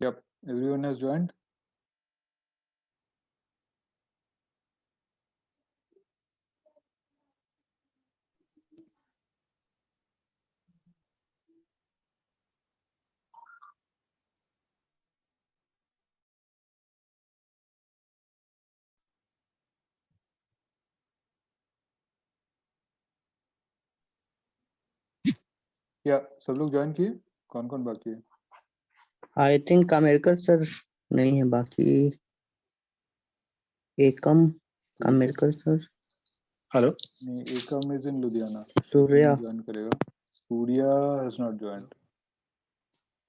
Yep, everyone has joined. या सब लोग ज्वाइन किए? कौन कौन बाकी है? आई थिंक अमेरिकन सर नहीं है, बाकी एकम अमेरिकन सर। हेलो, नहीं, Ekam is in Ludhiana, Surya join करेगा। Surya has not joined.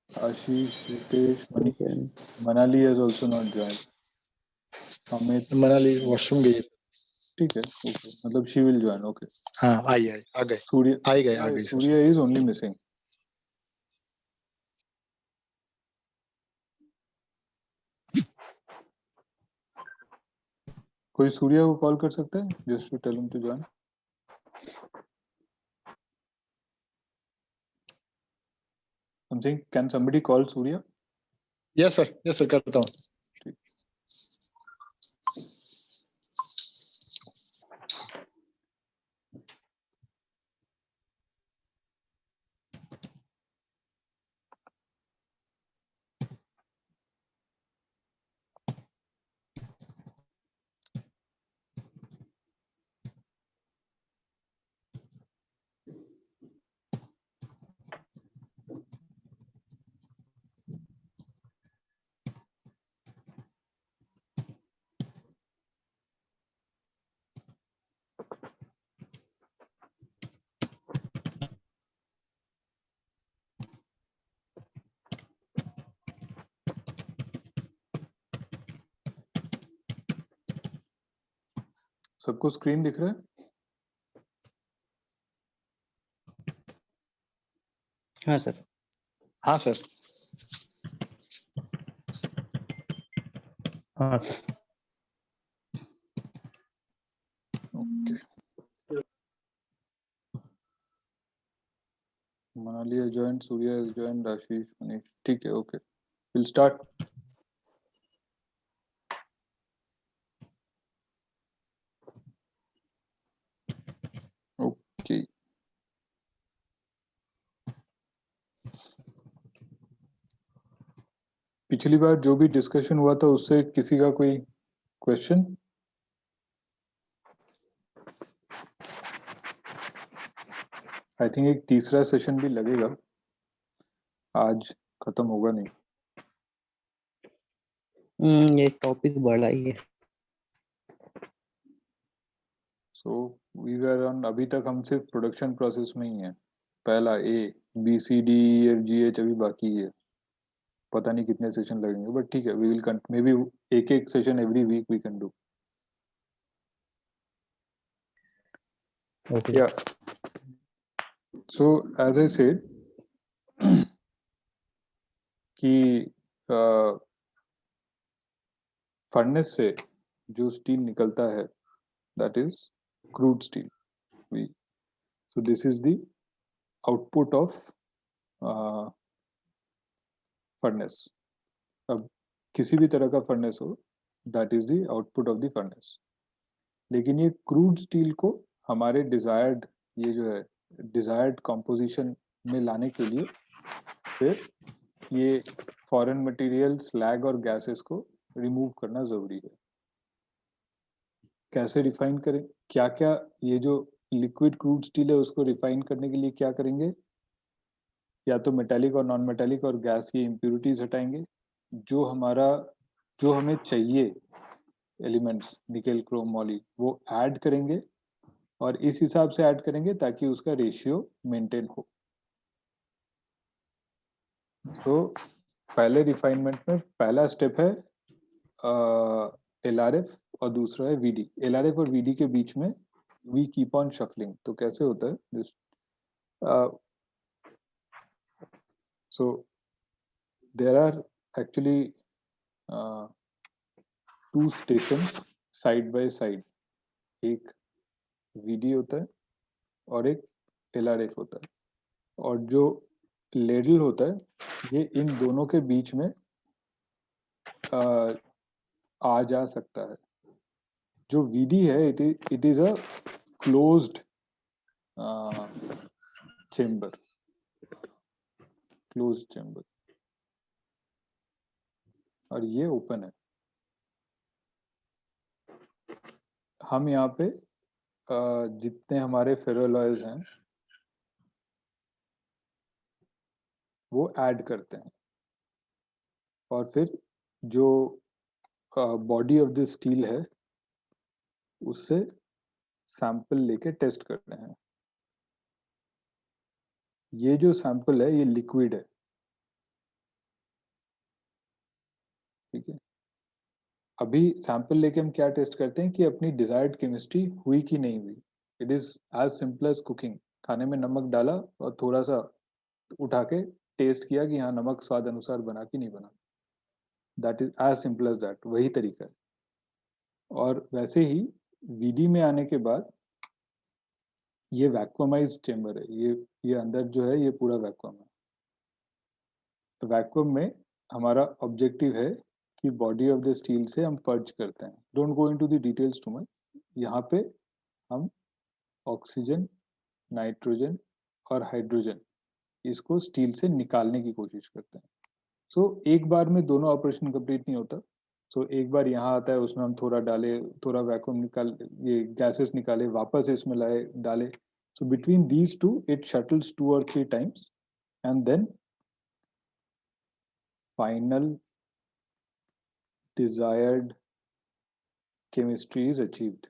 Ashish, Ritesh, Manish, Manali has also not joined. Amit, Manali washroom गई है। ठीक है, ओके, मतलब शी विल ज्वाइन। ओके, हाँ, आई आ गए, सूर्य आ गए sir. Surya is only missing. कोई सूर्या को कॉल कर सकता है just to tell him to join? Something, can somebody call Surya? Yes sir, करता हूँ। सबको स्क्रीन दिख रहा है? हाँ सर। हाँ सर। हाँ sir. Okay, Manali has joined, Surya has joined, आशीष, मनीष, ठीक है, ओके, विल स्टार्ट। ओके, पिछली बार जो भी डिस्कशन हुआ था उससे किसी का कोई क्वेश्चन? आई थिंक एक तीसरा सेशन भी लगेगा, आज खत्म होगा नहीं। ये टॉपिक बड़ा ही है। सो वी वर ऑन, अभी तक हम सिर्फ प्रोडक्शन प्रोसेस में ही है। पहला ABCDEFGH अभी बाकी है, पता नहीं कितने सेशन लगेंगे, बट ठीक है, वी विल मे बी एक session every week we can do. Okay. या सो एज आई सेड कि फर्नेस से जो स्टील निकलता है that is crude steel. So this is the output of furnace. अब किसी भी तरह का फर्नेस हो, that is the output of the furnace. लेकिन ये क्रूड स्टील को हमारे डिजायर्ड, ये जो है डिजायर्ड कॉम्पोजिशन में लाने के लिए फिर ये फॉरेन मटेरियल, स्लैग और गैसेस को रिमूव करना जरूरी है। कैसे रिफाइन करें, क्या क्या, ये जो लिक्विड क्रूड स्टील है उसको रिफाइन करने के लिए क्या करेंगे? या तो मेटालिक और नॉन मेटालिक और गैस की इम्प्योरिटीज हटाएंगे, जो हमें चाहिए एलिमेंट्स निकेल, क्रोम, मॉली, वो ऐड करेंगे और इस हिसाब से ऐड करेंगे ताकि उसका रेशियो मेंटेन हो। तो पहले रिफाइनमेंट में पहला स्टेप है LRF और दूसरा है VD। LRF और VD के बीच में वी कीप ऑन शफलिंग। तो कैसे होता है, so there are actually two stations side by side, एक VD होता है और एक LRF होता है, और जो लेडल होता है ये इन दोनों के बीच में आ जा सकता है। जो VD है it is a closed chamber, और ये ओपन है। हम यहाँ पे जितने हमारे फेरोलॉयज हैं वो ऐड करते हैं, और फिर जो बॉडी ऑफ द स्टील है उससे सैंपल लेके टेस्ट करते हैं। ये जो सैंपल है ये लिक्विड है, ठीक है। अभी सैंपल लेके हम क्या टेस्ट करते हैं कि अपनी डिजायर्ड केमिस्ट्री हुई कि नहीं हुई। It is as simple as cooking. खाने में नमक डाला और थोड़ा सा उठा के टेस्ट किया कि हाँ नमक स्वाद अनुसार बना कि नहीं बना। That is as simple as that, वही तरीका है। और वैसे ही VD में आने के बाद ये वैक्यूमाइज्ड चेम्बर है, ये अंदर जो है ये पूरा वैक्यूम है। तो वैक्यूम में हमारा ऑब्जेक्टिव है कि बॉडी ऑफ द स्टील से हम पर्च करते हैं। Don't go into the details too much. यहाँ पे हम ऑक्सीजन, नाइट्रोजन और हाइड्रोजन इसको स्टील से निकालने की कोशिश करते हैं। सो एक बार में दोनों ऑपरेशन कंप्लीट नहीं होता। सो एक बार यहाँ आता है, उसमें हम थोड़ा डाले, थोड़ा वैक्यूम निकाल, ये गैसेस निकाले, वापस इसमें लाए डाले। So between these two it shuttles 2 or 3 times and then final desired chemistry is achieved.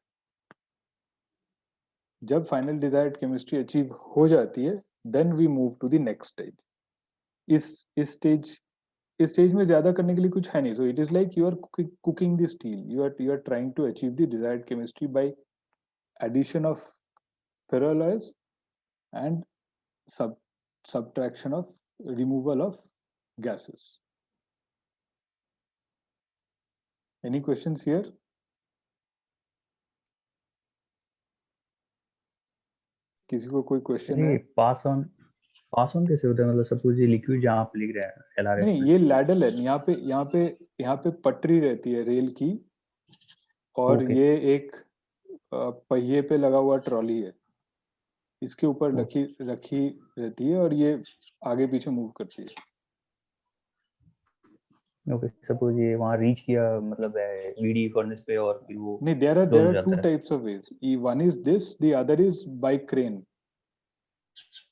जब फाइनल डिजायर्ड केमिस्ट्री अचीव हो जाती है then we move to the next stage. इस स्टेज में ज्यादा करने के लिए कुछ है नहीं। So it is like you are cooking the steel, you are trying to achieve the desired chemistry by addition of ferroalloys and subtraction of removal of gases. Any questions here? किसी को कोई क्वेश्चन है? Pass on कैसे होता है? मतलब suppose ये liquid जहाँ आप लिख रहे हैं LRF नहीं, ये लैडल है। यहाँ पे पटरी रहती है रेल की, और Okay. ये एक पहिए पे लगा हुआ ट्रॉली है, इसके ऊपर रखी रहती है और ये आगे पीछे मूव करती है। ओके, सपोज ये वहाँ रीच किया, मतलब VD फर्नेस पे, और फिर वो नहीं, there are 2 types of ways. One is this, the other is by crane.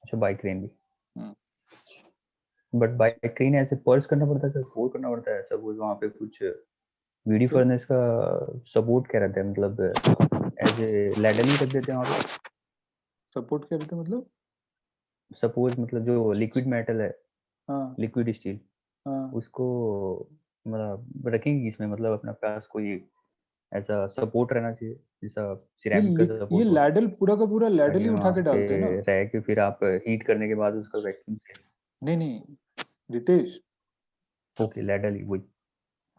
अच्छा, बाय क्रेन भी। बट बाय क्रेन ऐसे पर्स करना पड़ता है, सपोर्ट करना पड़ता है। सपोज वहाँ पे कुछ VD फर्नेस का सपोर्ट क्या रहता है? मतलब ऐसे लैडल ही रख देते हैं वहाँ पे। सपोर्ट क्या रहता है मतलब? सपोज मतलब जो लिक्विड मेटल है, हाँ लिक्विड स्टील, हाँ, उसको मतलब रखेंगे इसमें, मतलब अपना पास कोई ऐसा सपोर्ट रहना चाहिए जैसा सिरेमिक का ये सपोर्ट हो, लैडल पूरा का पूरा लैडल ही ताकि उठा वहाँ के पे डालते हैं ना। रह के फिर आप हीट करने के बाद उसका वैक्यूम से। नहीं रितेश, ओके, लैडल ही वही।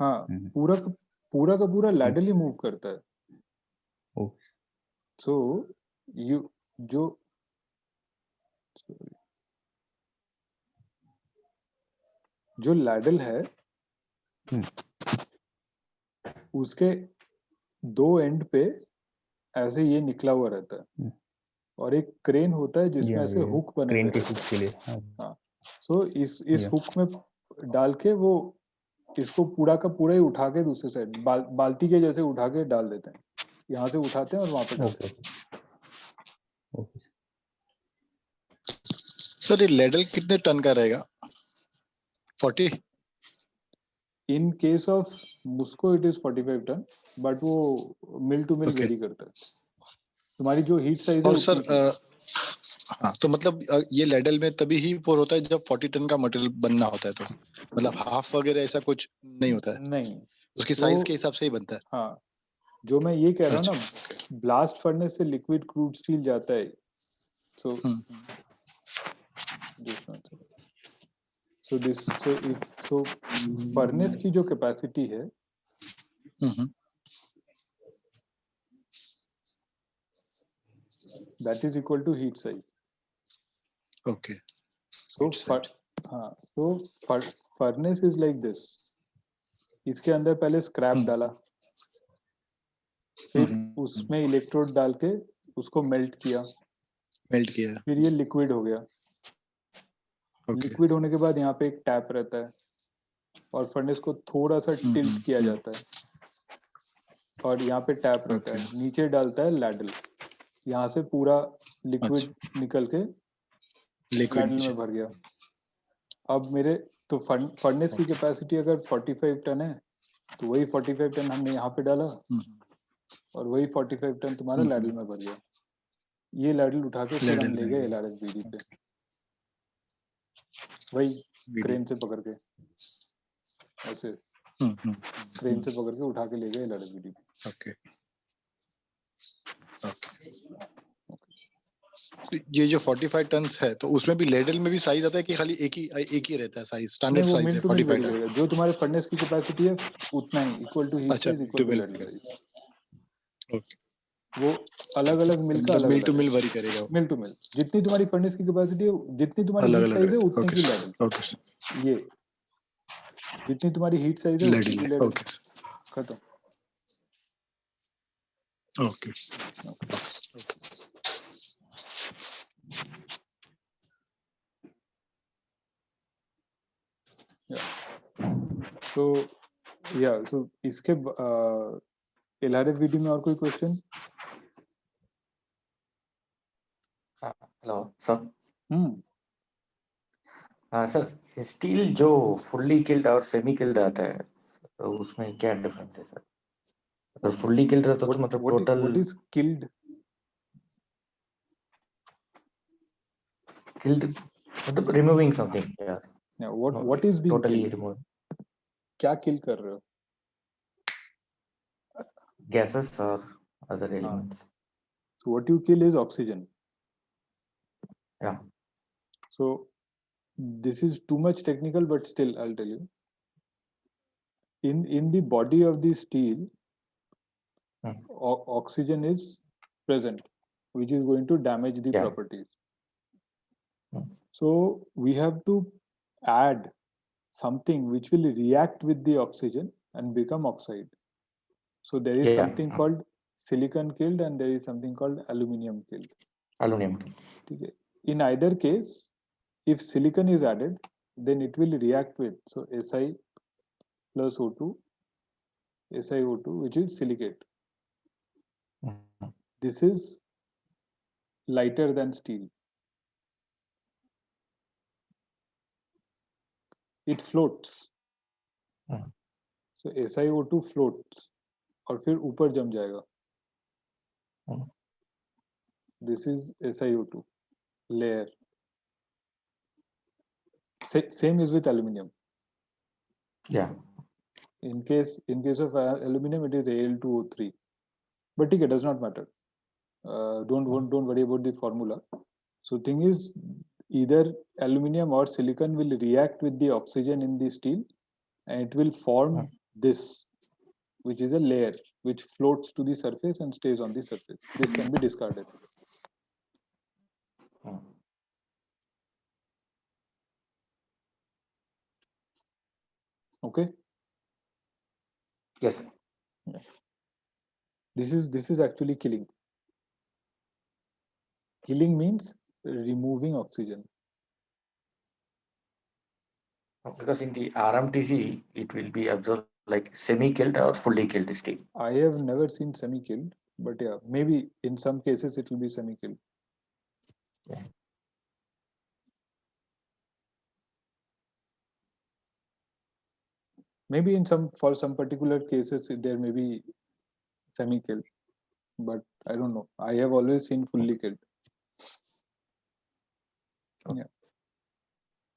हाँ पूरा का पूरा लैडल ही मूव करता है। ओके, सो यू जो जो लैडल है उसके 2 एंड पे ऐसे ये निकला हुआ रहता है, और एक क्रेन होता है जिसमें ऐसे हुक बने हुए क्रेन के रहते हुक के लिए। हाँ। सो इस हुक में डाल के वो इसको पूरा का पूरा ही उठा के दूसरे साइड बाल्टी के जैसे उठा के डाल देते हैं। यहाँ से उठाते हैं और वहां पे डालते हैं। ओके। सर ये लेडल कितने टन का रहेगा? 40? इन केस ऑफ मुस्को इट इज 45 टन, बट वो mill to mill Okay. Vary करता है। तुम्हारी जो हीट साइज है और उतनी सर हाँ, तो मतलब ये लेडल में तभी ही पोर होता है जब 40 टन का मटेरियल बनना होता है, तो मतलब हाफ वगैरह ऐसा कुछ नहीं होता है, नहीं, उसकी तो साइज के हिसाब से ही बनता है। हाँ, जो मैं ये कह रहा हूँ ना, अच्छा, ब्लास्ट फर्नेस से लिक्विड क्रूड स्टील जाता है। सो सो फर्नेस की जो कैपेसिटी है that is equal to heat size. Okay. So furnace is like this. इसके अंदर पहले स्क्रैप डाला, फिर उसमें इलेक्ट्रोड डाल के उसको मेल्ट किया, फिर ये लिक्विड हो गया। लिक्विड होने के बाद यहाँ पे एक टैप रहता है और फर्नेस को थोड़ा सा टिल्ट किया जाता है और यहाँ पे टैप रहता है, नीचे डालता है लैडल, यहाँ से पूरा लिक्विड निकल के लैडल में भर गया। अब मेरे तो फर्नेस की कैपेसिटी अगर 45 टन है तो वही 45 टन हमने यहाँ पे डाला और वही 45 टन तुम्हारा लैडल में भर गया। ये लैडल उठा के फिर हम ले गए LRFVD पे, वही क्रेन से पकड़ के, ऐसे क्रेन से पकड़ के उठा के ले गए LRFVD पे। ओके। ये जो 45 टन है तो उसमें भी लेडल में भी साइज आता है कि खाली एक ही रहता है साइज, स्टैंडर्ड साइज है 45 टन? जो तुम्हारे फर्नेस की कैपेसिटी है उतना ही, equal to heat size equal to ladle size. Okay, वो अलग अलग मिल का अलग मिल टू मिल वरी करेगा, मिल टू मिल, जितनी तुम्हारी फर्नेस की कैपेसिटी है, जितनी तुम्हारी हीट साइज है उतनी की लैडल। ओके, ये जितनी तुम्हारी हीट साइज है उतनी की लैडल। ओके खत्म। ओके। सो इसके LRFVD में और कोई क्वेश्चन? Hello sir. हाँ सर, स्टील जो फुल्ली किल्ड और सेमी किल्ड आता है तो उसमें क्या डिफरेंस है सर? अगर फुल्ली किल्ड रहता तो मतलब total what is killed? Killed मतलब रिमूविंग समथिंग यार। What is being totally killed? Remove क्या किल कर रहे हो? गैसेस और other elements. So what you kill is oxygen. Yeah. So this is too much technical, but still I'll tell you. In the body of the steel, oxygen is present, which is going to damage the properties. So we have to add something which will react with the oxygen and become oxide. So there is something called silicon killed and there is something called aluminum killed. Aluminum. Okay. In either case, if silicon is added, then it will react with Si plus O2, SiO2, which is silicate. This is lighter than steel. It floats. So SiO2 floats और फिर ऊपर जम जाएगा. This is SiO2 layer. Same is with aluminium. Yeah. In case of aluminium, it is Al2O3. But it does not matter. Don't worry about the formula. So thing is, either aluminium or silicon will react with the oxygen in the steel, and it will form this, which is a layer which floats to the surface and stays on the surface. This can be discarded. Okay. Yes. Yeah. This is actually killing. Killing means removing oxygen. Because in the RMTC, it will be absorbed like semi-killed or fully killed steel. I have never seen semi-killed, but yeah, maybe in some cases it will be semi-killed. Yeah. Maybe for some particular cases there may be semi-killed, but I don't know. I have always seen fully killed. Yeah.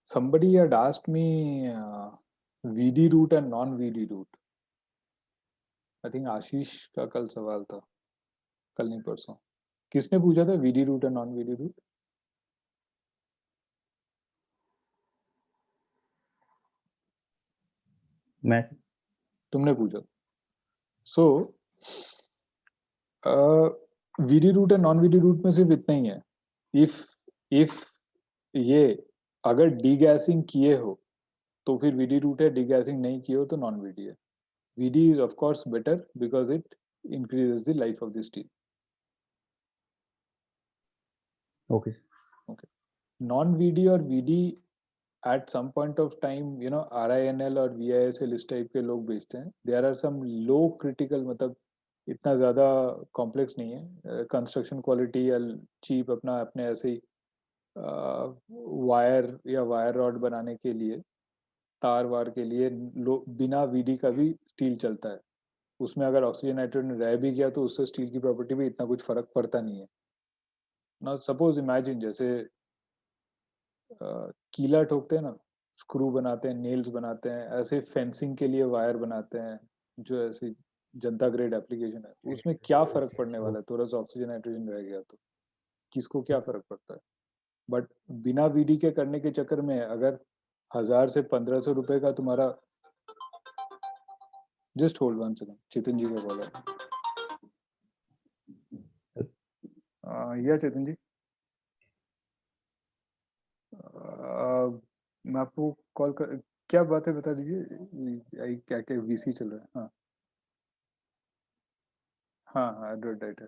Somebody had asked me VD route and non-VD route. I think आशीष का कल सवाल था, कल नहीं परसों. किसने पूछा था VD route and non-VD route? मैं. तुमने पूछा. So VD route and non-VD route में सिर्फ इतना ही है. If ये अगर डीगैसिंग किए हो तो फिर VD route है, डीगैसिंग नहीं किए हो तो नॉन VD है. VD is of course better because it increases the life of the steel. Okay. Non-VD or VD at some point of time, you know, RINL और VISL इस type के लोग बेचते हैं. There are some low critical, मतलब इतना ज़्यादा complex नहीं है, कंस्ट्रक्शन क्वालिटी या चीप अपने ऐसे ही वायर या वायर रॉड बनाने के लिए, तार वार के लिए बिना वीडी का भी स्टील चलता है. उसमें अगर ऑक्सीजन नाइट्रोजन रह भी गया तो उससे स्टील की प्रॉपर्टी में इतना कुछ फर्क पड़ता नहीं है. ना सपोज इमेजिन जैसे कीला ठोकते हैं ना, स्क्रू बनाते हैं, नेल्स बनाते हैं, ऐसे फेंसिंग के लिए वायर बनाते हैं, जो ऐसी जनता ग्रेड एप्लीकेशन है, उसमें क्या फर्क पड़ने वाला है? थोड़ा सा ऑक्सीजन नाइट्रोजन रह गया तो किसको क्या फर्क पड़ता है? बट बिना वीडी के करने के चक्कर में अगर 1000 से 1500 रुपए का तुम्हारा, जस्ट होल्ड 1 सेकंड, चेतन जी का कॉल है. या चेतन जी, मैं आपको कॉल कर, क्या बात है बता दीजिए. क्या क्या वीसी चल रहा है? हाँ हाँ हाँ, एडवर्टाइज है.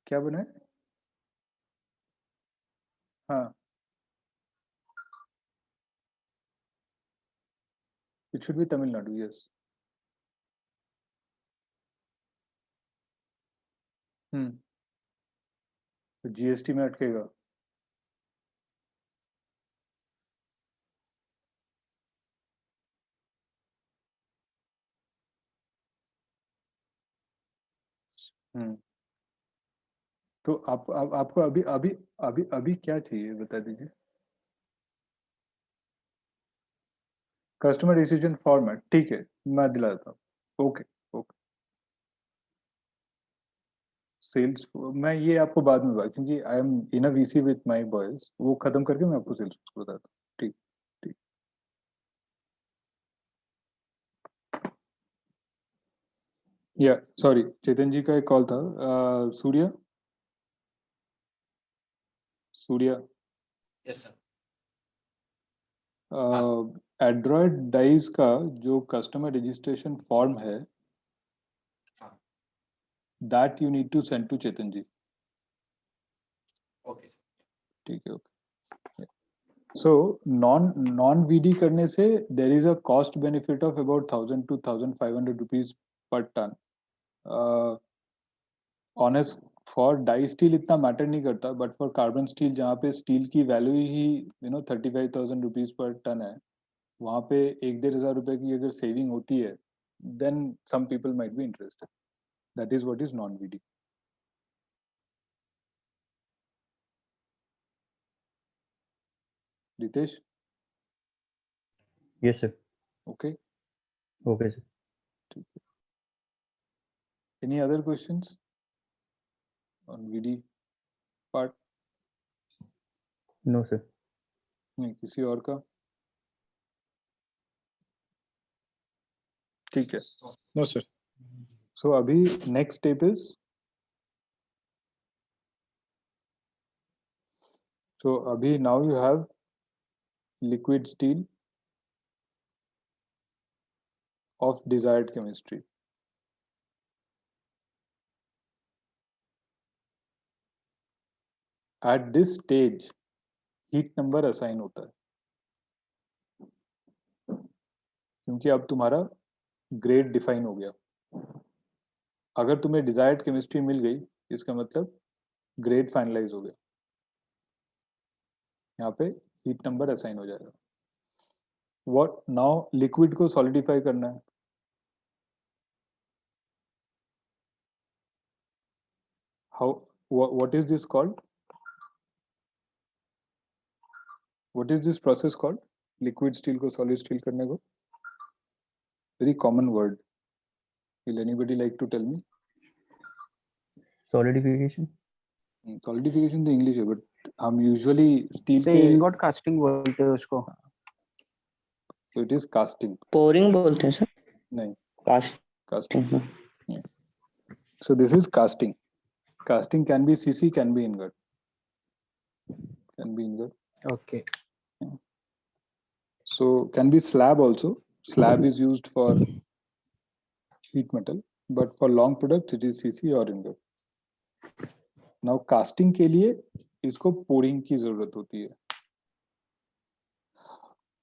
क्या बना है? हाँ, it should be Tamil Nadu. Yes. तो जीएसटी में अटकेगा. तो आपको अभी अभी अभी अभी क्या चाहिए बता दीजिए. कस्टमर डिसीजन फॉर्मेट, ठीक है, मैं दिला देता हूँ. Okay okay. सेल्स मैं ये आपको बाद में बात, क्योंकि I am in a VC with my boys, वो खत्म करके मैं आपको सेल्स बताता हूँ. ठीक ठीक. या सॉरी, चेतन जी का एक कॉल था. Surya Surya yes sir. Android dies का जो कस्टमर रजिस्ट्रेशन फॉर्म है, that you need to send to Chetan ji. Okay sir. ठीक है. ओके. सो नॉन वीडी करने से there is a cost benefit of about 1000 to 1500 rupees per ton. Honest for die steel इतना matter नहीं करता, but for carbon steel जहाँ पे steel की वैल्यू ही 35,000 रुपीज पर टन है, वहाँ पे 1-1,500 रुपए की अगर सेविंग होती है, then some people might be interested. That is what is non VD. Ritesh, Yes, sir. Okay. Okay, sir. ठीक है. Any other questions on VD part? No, sir. नहीं, किसी और का? ठीक है. No sir. So अभी next step is, so अभी now you have liquid steel of desired chemistry. At this stage heat number assign होता है, क्योंकि अब तुम्हारा ग्रेड डिफाइन हो गया. अगर तुम्हें डिजायर्ड केमिस्ट्री मिल गई, इसका मतलब ग्रेड फाइनलाइज हो गया. यहाँ पे हीट नंबर असाइन हो जाएगा. व्हाट नाउ, लिक्विड को सॉलिडिफाई करना है. How, what is this called? What is this process called? Liquid steel को सॉलिड स्टील करने को, very common word. Will anybody like to tell me? Solidification. Solidification तो English है, बट हम usually steel से के, इनगोट कास्टिंग बोलते हैं उसको. so it is casting. Pouring बोलते हैं सर. नहीं, cast. casting. So this is casting. Casting can be CC, can be ingot. can be ingot. Okay. So can be slab also. Slab is used for sheet metal, but for long products it is CC or ingot. Now casting के लिए इसको pouring की जरूरत होती है.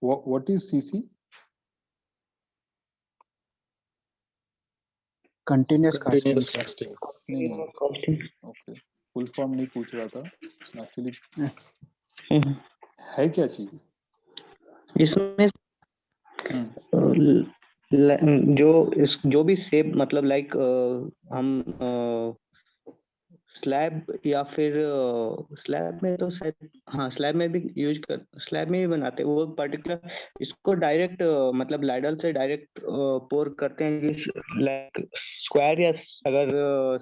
What is CC? Continuous casting, Continuous sir. casting. नहीं, okay, full form नहीं पूछ रहा था एक्चुअली. है क्या चीज? इसमें जो भी शेप मतलब लाइक हम स्लैब या फिर स्लैब में तो शायद हाँ स्लैब में भी यूज कर स्लैब में भी बनाते हैं वो पर्टिकुलर इसको डायरेक्ट मतलब लैडल से डायरेक्ट पोर करते हैं लाइक स्क्वायर या अगर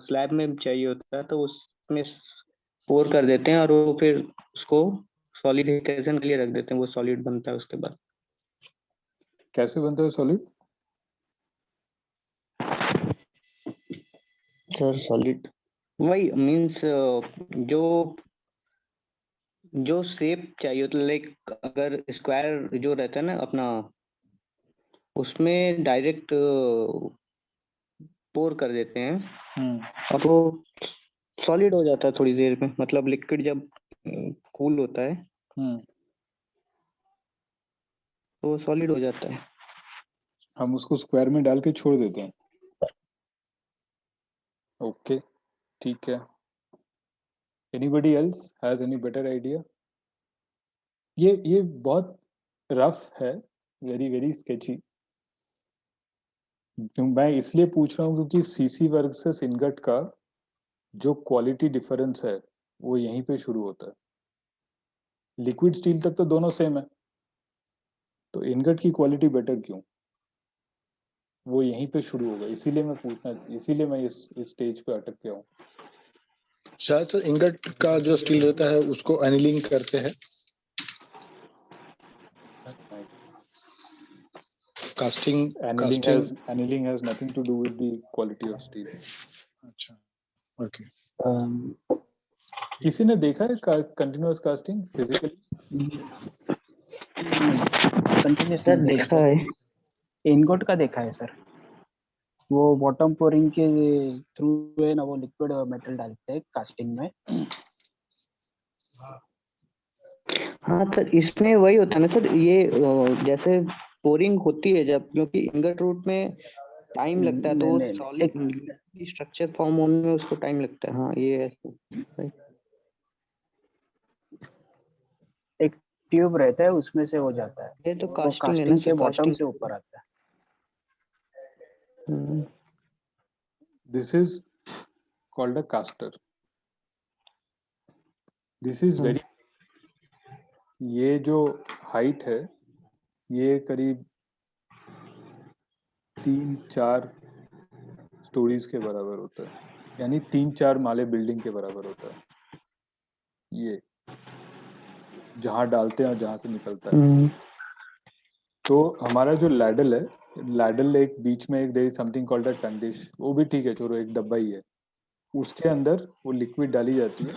स्लैब में चाहिए होता है तो उसमें पोर कर देते हैं और वो फिर उसको सॉलिडिफिकेशन के लिए रख देते हैं, वो सॉलिड बनता है उसके बाद. कैसे बनता है सॉलिड? सर सॉलिड वही मीन्स जो शेप चाहिए तो लाइक अगर स्क्वायर जो रहता है ना अपना उसमें डायरेक्ट पोर कर देते हैं और वो सॉलिड हो जाता है थोड़ी देर में, मतलब लिक्विड जब कूल होता है तो सॉलिड हो जाता है. हम उसको स्क्वायर में डाल के छोड़ देते हैं. ओके, ठीक है. Anybody else has any better idea? ये बहुत रफ है, वेरी वेरी स्केची. मैं इसलिए पूछ रहा हूँ क्योंकि सीसी वर्सेस इनगट का जो क्वालिटी डिफरेंस है वो यहीं पे शुरू होता है. लिक्विड स्टील तक तो दोनों सेम है, तो इनगट की क्वालिटी बेटर क्यों? वो यहीं पे शुरू होगा. इसीलिए मैं इस स्टेज पे अटक गया हूँ. शायद सर इंगट का जो स्टील रहता है उसको एनिलिंग करते हैं. Annealing has nothing to do with the quality of steel. अच्छा, ओके. किसी ने देखा है continuous casting physically? Continuous sir देखा है, इनगोट का देखा है सर. वो बॉटम पोरिंग के थ्रू है ना, वो लिक्विड मेटल डालते हैं कास्टिंग में. हाँ सर इसमें वही होता है ना सर, ये जैसे पोरिंग होती है जब, क्योंकि इंगट रूट में टाइम लगता है तो वो सॉलिड स्ट्रक्चर फॉर्म होने में उसको टाइम लगता है. हाँ ये एक ट्यूब रहता है उसमें से हो जाता है. ये तो कास्टिंग है ना कास्टिंग के सर, बॉटम कास्टिंग से ऊपर आता है. This is called a caster. This is very. ये जो हाइट है ये करीब 3-4 स्टोरीज के बराबर होता है, यानी 3-4 माले बिल्डिंग के बराबर होता है. ये जहाँ डालते हैं और जहाँ से निकलता है. तो हमारा जो लैडल एक बीच में एक there is something called a tundish, वो भी ठीक है, छोड़ो, एक डब्बा ही है. उसके अंदर वो लिक्विड डाली जाती है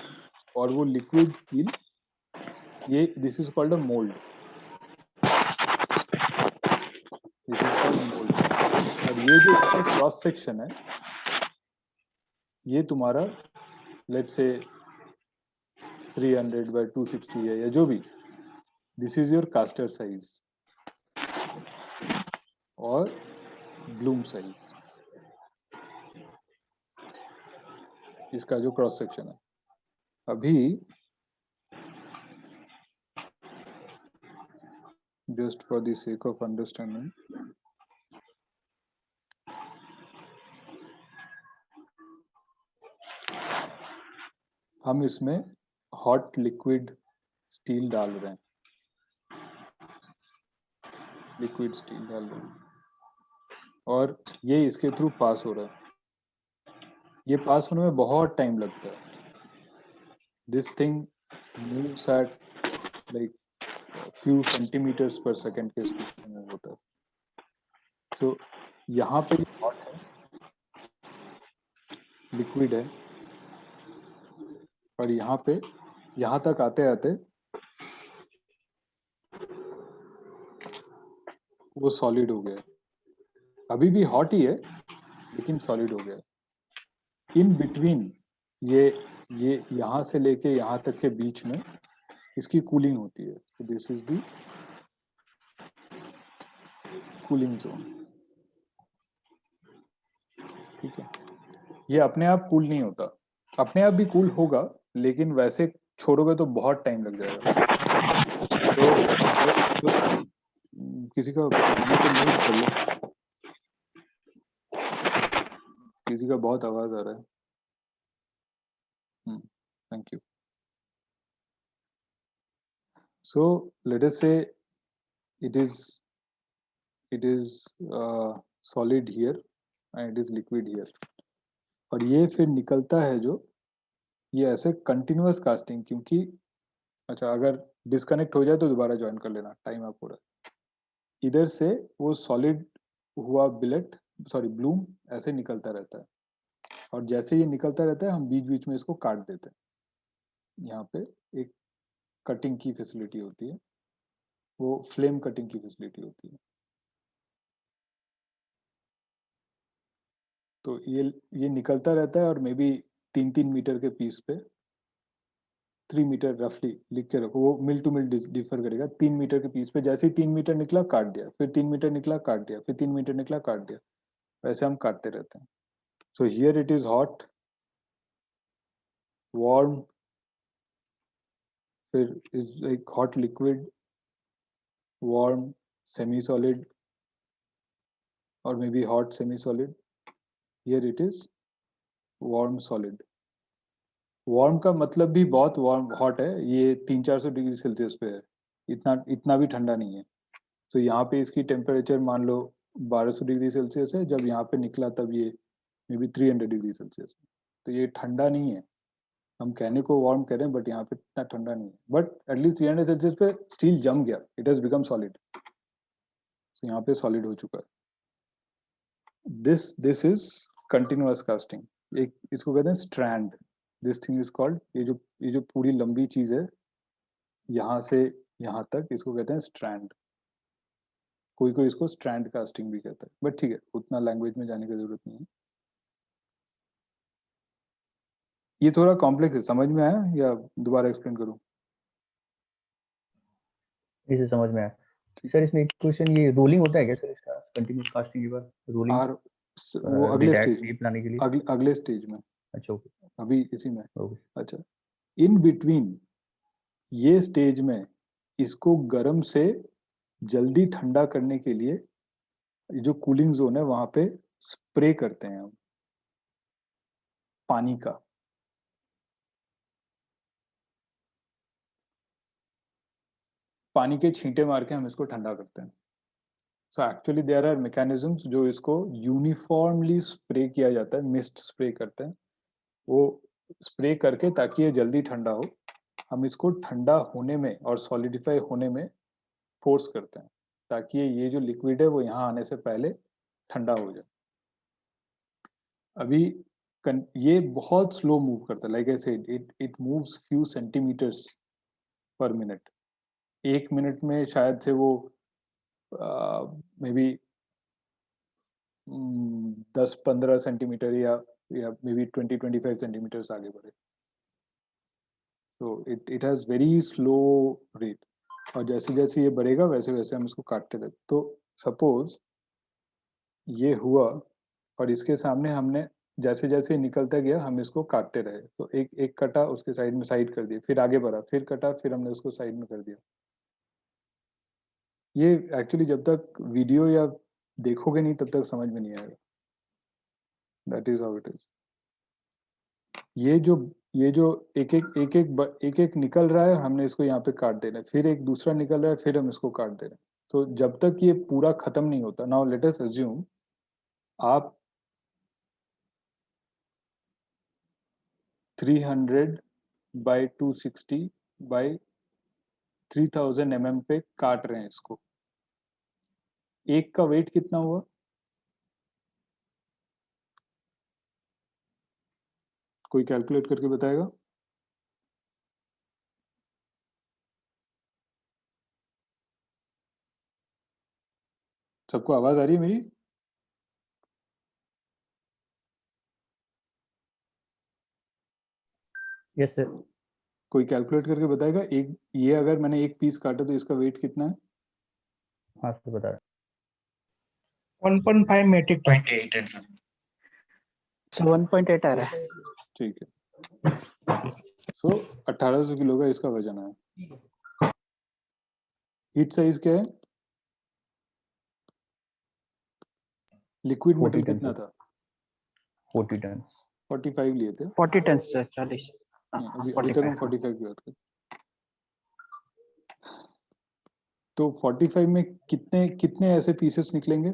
और वो लिक्विड स्टील, ये this is called a mould. This is called mould. और ये जो इसका क्रॉस सेक्शन है ये तुम्हारा लेट्स से 300 by 260 है या जो भी. This is your caster size और ब्लूम साइज, इसका जो क्रॉस सेक्शन है. अभी just for the sake of understanding, हम इसमें हॉट लिक्विड स्टील डाल रहे हैं. लिक्विड स्टील डाल रहे हैं और ये इसके थ्रू पास हो रहा है. ये पास होने में बहुत टाइम लगता है. This thing moves at like few centimeters per second के स्पीड से मूव होता है. सो यहाँ पे हॉट है, लिक्विड है, और यहाँ पे यहाँ तक आते आते वो सॉलिड हो गया, अभी भी हॉट ही है लेकिन सॉलिड हो गया। इन बिटवीन ये यहाँ से लेके यहाँ तक के बीच में इसकी कूलिंग होती है। तो this is the cooling zone, ठीक है। ये अपने आप कूल नहीं होता, अपने आप भी कूल होगा लेकिन वैसे छोड़ोगे तो बहुत टाइम लग जाएगा। तो किसी का गाना तो म्यूट कर लो, किसी का बहुत आवाज आ रहा है। Thank you. So let us say it is solid here and it is liquid here, और ये फिर निकलता है जो ये ऐसे कंटिन्यूअस कास्टिंग, क्योंकि अच्छा अगर डिस्कनेक्ट हो जाए तो दोबारा ज्वाइन कर लेना, टाइम आप हो रहा है। इधर से वो सॉलिड हुआ बिलेट सॉरी ब्लूम ऐसे निकलता रहता है, और जैसे ये निकलता रहता है हम बीच बीच में इसको काट देते हैं। यहाँ पे एक कटिंग की फैसिलिटी होती है, वो फ्लेम कटिंग की फैसिलिटी होती है। तो ये निकलता रहता है और मे बी 3-3 मीटर के पीस पे 3 मीटर रफली लिख के रखो, वो मिल टू मिल डिफर करेगा। 3 मीटर के पीस पे जैसे ही 3 मीटर निकला काट दिया, फिर 3 मीटर निकला काट दिया, फिर 3 मीटर निकला काट दिया, वैसे हम काटते रहते हैं। So here it is hot, warm, फिर is like hot liquid, warm, semi solid, और may be hot semi solid. Here it is warm solid. Warm का मतलब भी बहुत वार्म हॉट है, ये 300-400 डिग्री सेल्सियस पे है, इतना भी ठंडा नहीं है। तो यहाँ पे इसकी टेम्परेचर मान लो 1200 डिग्री सेल्सियस है, जब यहाँ पे निकला तब ये मे बी 300 डिग्री सेल्सियस है। तो ये ठंडा नहीं है, हम कहने को वार्म कह रहे हैं बट यहाँ पे इतना ठंडा नहीं है। बट एटलीस्ट 300 सेल्सियस पे स्टील जम गया, इट हैज बिकम सॉलिड। तो यहाँ पे सॉलिड हो चुका है। दिस इज कंटिन्यूअस कास्टिंग, एक इसको कहते हैं strand. This thing is called, ये जो पूरी लंबी चीज है यहाँ से यहाँ तक, इसको कहते हैं स्ट्रैंड। कोई कोई इसको स्ट्रैंड कास्टिंग भी कहता है, बट ठीक है, उतना लैंग्वेज में जाने की जरूरत नहीं है। ये थोड़ा कॉम्प्लेक्स है, समझ में आया या दोबारा एक्सप्लेन करूं? इसे समझ में आया सर। इसमें एक क्वेश्चन, ये रोलिंग होता है क्या सर इसका कंटिन्यूअस कास्टिंग के बाद? रोलिंग और वो अगले स्टेज में, लाने के लिए अगले स्टेज में। अच्छा ओके अभी इसी में। ओके अच्छा, इन बिटवीन ये स्टेज में इसको गर्म से जल्दी ठंडा करने के लिए जो कूलिंग जोन है वहां पे स्प्रे करते हैं हम पानी का। पानी के छींटे मार के हम इसको ठंडा करते हैं। So actually there are mechanisms जो इसको यूनिफॉर्मली स्प्रे किया जाता है, मिस्ट स्प्रे करते हैं वो, स्प्रे करके ताकि ये जल्दी ठंडा हो। हम इसको ठंडा होने में और सॉलिडिफाई होने में फोर्स करते हैं ताकि ये जो लिक्विड है वो यहाँ आने से पहले ठंडा हो जाए। अभी ये बहुत स्लो मूव करता है, like I said it moves few centimetres per minute. 1 minute में शायद से वो मे बी 10-15 सेंटीमीटर या मे बी 20-25 सेंटीमीटर्स आगे बढ़े। तो it has very slow rate, और जैसे जैसे ये बढ़ेगा वैसे वैसे हम इसको काटते रहते। तो सपोज ये हुआ और इसके सामने हमने जैसे जैसे निकलता गया हम इसको काटते रहे, तो एक एक कटा उसके साइड में साइड कर दिया, फिर आगे बढ़ा, फिर कटा, फिर हमने उसको साइड में कर दिया। ये एक्चुअली जब तक वीडियो या देखोगे नहीं तब तक समझ में नहीं आएगा। That is how it is. ये जो एक एक निकल रहा है, हमने इसको यहाँ पे काट देना है, फिर एक दूसरा निकल रहा है, फिर हम इसको काट दे रहे हैं। तो जब तक ये पूरा खत्म नहीं होता, नाउ लेट अस अज्यूम आप 300/260/3000 mm पे काट रहे हैं इसको। एक का वेट कितना हुआ? कोई कैलकुलेट करके बताएगा? सबको आवाज आ रही है मेरी? Yes sir. कोई कैलकुलेट करके बताएगा? एक ये अगर मैंने एक पीस काटा तो इसका वेट कितना है? हाँ सर बता रहा 1.5 metric ton. 0.8 है सर। So 1.8 आ रहा है। ठीक है। सो 1800 किलो का इसका वजन है। हीट साइज क्या है? लिक्विड 40 मेटल टन कितना सर। था? 40 टन। 45 लिए थे। 40 टन सर, 40। अभी तक हम 45 की बात करें। तो 45 में कितने कितने ऐसे पीसेस निकलेंगे?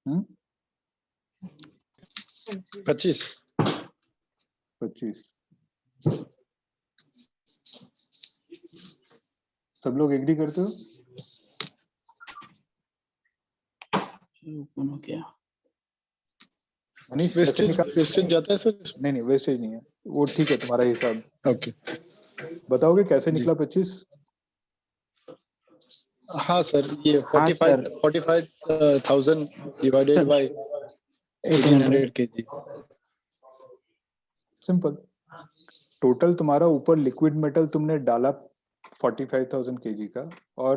हम्म 25। 25। सब लोग एग्री करते हो? ओपन हो गया। मनीष कैसे वेस्टेज निकाल? वेस्टेज जाता है सर? नहीं वेस्टेज नहीं है, वो ठीक है तुम्हारा हिसाब। ओके। बताओगे कैसे जी। निकला 25? हाँ सर, ये हाँ sir. 45,000 divided by 1800 kg। Simple. Total तुम्हारा ऊपर लिक्विड मेटल तुमने डाला 45,000 kg का, और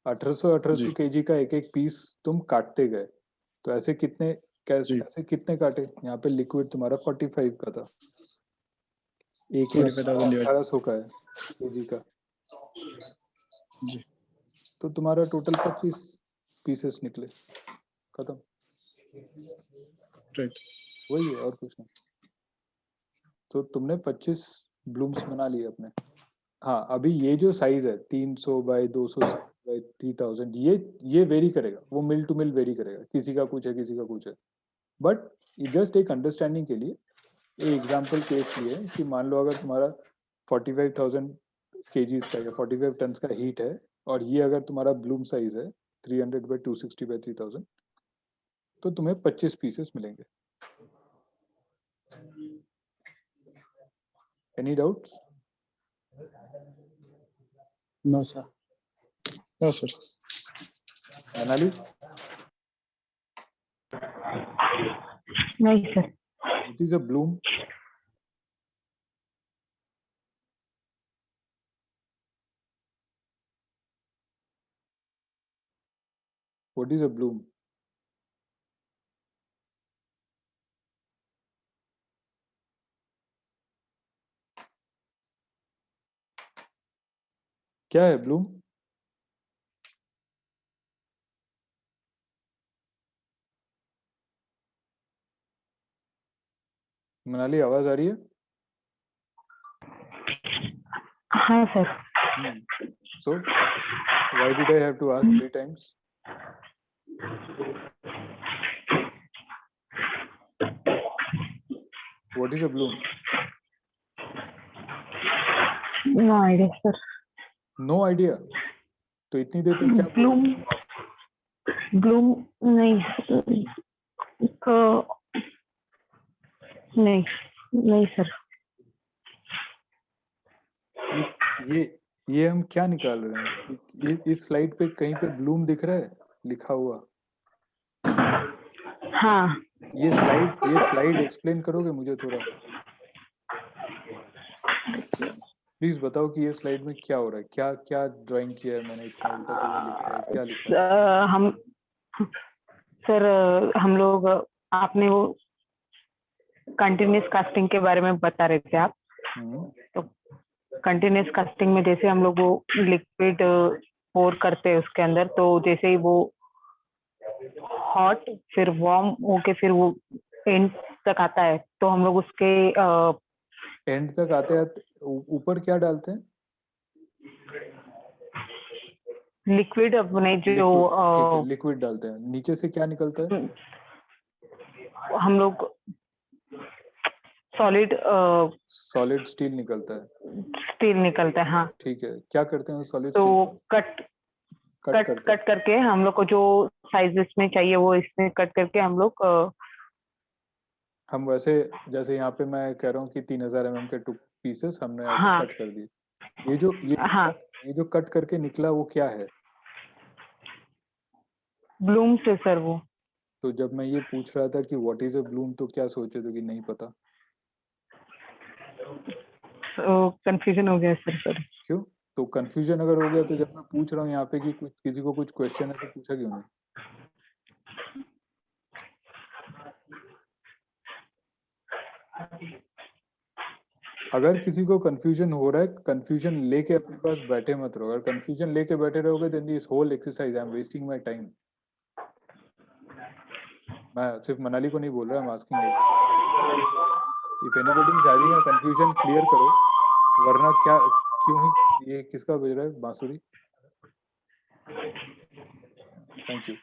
1800 kg का एक एक पीस तुम काटते गए। तो ऐसे कितने जी। ऐसे कितने काटे? यहाँ पे लिक्विड तुम्हारा 45 का था, एक 45,000 डिवाइड। 1800 का है kg का। जी। तो तुम्हारा टोटल 25 पीसेस निकले, खत्म। राइट। वही है और कुछ नहीं। तो तुमने 25 ब्लूम्स बना लिए अपने। हाँ, अभी ये जो साइज है 300 बाय 200 बाय 3000, ये वेरी करेगा, वो मिल टू मिल वेरी करेगा, किसी का कुछ है किसी का कुछ है। बट जस्ट एक अंडरस्टैंडिंग के लिए एक एग्जांपल केस लिए कि मान लो अगर तुम्हारा 45,000 kgs का या 45 टन का हीट है, और ये अगर तुम्हारा ब्लूम साइज है 300 बाय 260 बाय 3000, तो तुम्हें 25 पीसेस मिलेंगे। Any doubts? No sir. हाँ सर। मनाली? नहीं sir. What is a bloom? What is a bloom? क्या है ब्लूम? मनाली आवाज आ रही है? हाँ sir. So why did I have to ask 3 times? What is a bloom? No idea sir. No idea. तो इतनी देर तक क्या बोल ब्लूम रहे थे? ब्लूम नहीं नहीं नहीं सर। ये हम क्या निकाल रहे हैं? इस स्लाइड पे कहीं पे ब्लूम दिख रहा है लिखा हुआ? हाँ। ये स्लाइड एक्सप्लेन करोगे मुझे थोड़ा? प्लीज बताओ कि ये स्लाइड में क्या हो रहा है, क्या क्या ड्राइंग किया है मैंने, इतना उल्टा सीधा लिखा है, क्या लिखा है? हम सर हम लोग आपने वो कंटिन्यूस कास्टिंग के बारे में बता रहे थे आप। तो कंटिन्यूस कास्टिंग में जैसे हम लोग वो लिक्विड पोर करते हैं उसके अंदर, तो जैसे ही वो हॉट फिर वार्म होके फिर वो एंड तक आता है, तो हम लोग उसके एंड तक आते आते ऊपर क्या डालते हैं? लिक्विड अपने जो लिक्विड डालते हैं। नीचे से क्या निकलता है? हम लोग सॉलिड स्टील निकलता है। स्टील निकलता है। हाँ ठीक है, क्या करते हैं सॉलिड तो स्टील? कट करके हम लोग को जो साइजेस में चाहिए वो इसमें कट करके हम लोग हम वैसे जैसे यहाँ पे मैं कह रहा हूँ कि 3000 mm के 2 पीसेस हमने ऐसे हाँ। कट कर दिए। हाँ। ये जो कट करके निकला वो क्या है? ब्लूम से सर वो। तो जब मैं ये पूछ रहा था कि व्हाट इज अ ब्लूम, तो क्या सोचे थे कि नहीं पता? कंफ्यूजन हो गया सर। क्यों? तो कंफ्यूजन अगर हो गया तो जब मैं पूछ रहा हूँ यहाँ पे कि कुछ किसी को कुछ क्वेश्चन है तो पूछा क्यों नहीं? अगर किसी को कंफ्यूजन हो रहा है, कंफ्यूजन लेके अपने पास बैठे मत रहो। अगर कंफ्यूजन लेके बैठे रहोगे then this whole exercise I am wasting my time. मैं सिर्फ मनाली को नहीं बोल रहा, I am asking if anybody is having a confusion clear करो, वरना क्या क्यों ही ये किसका बज रहा है बांसुरी? Thank you.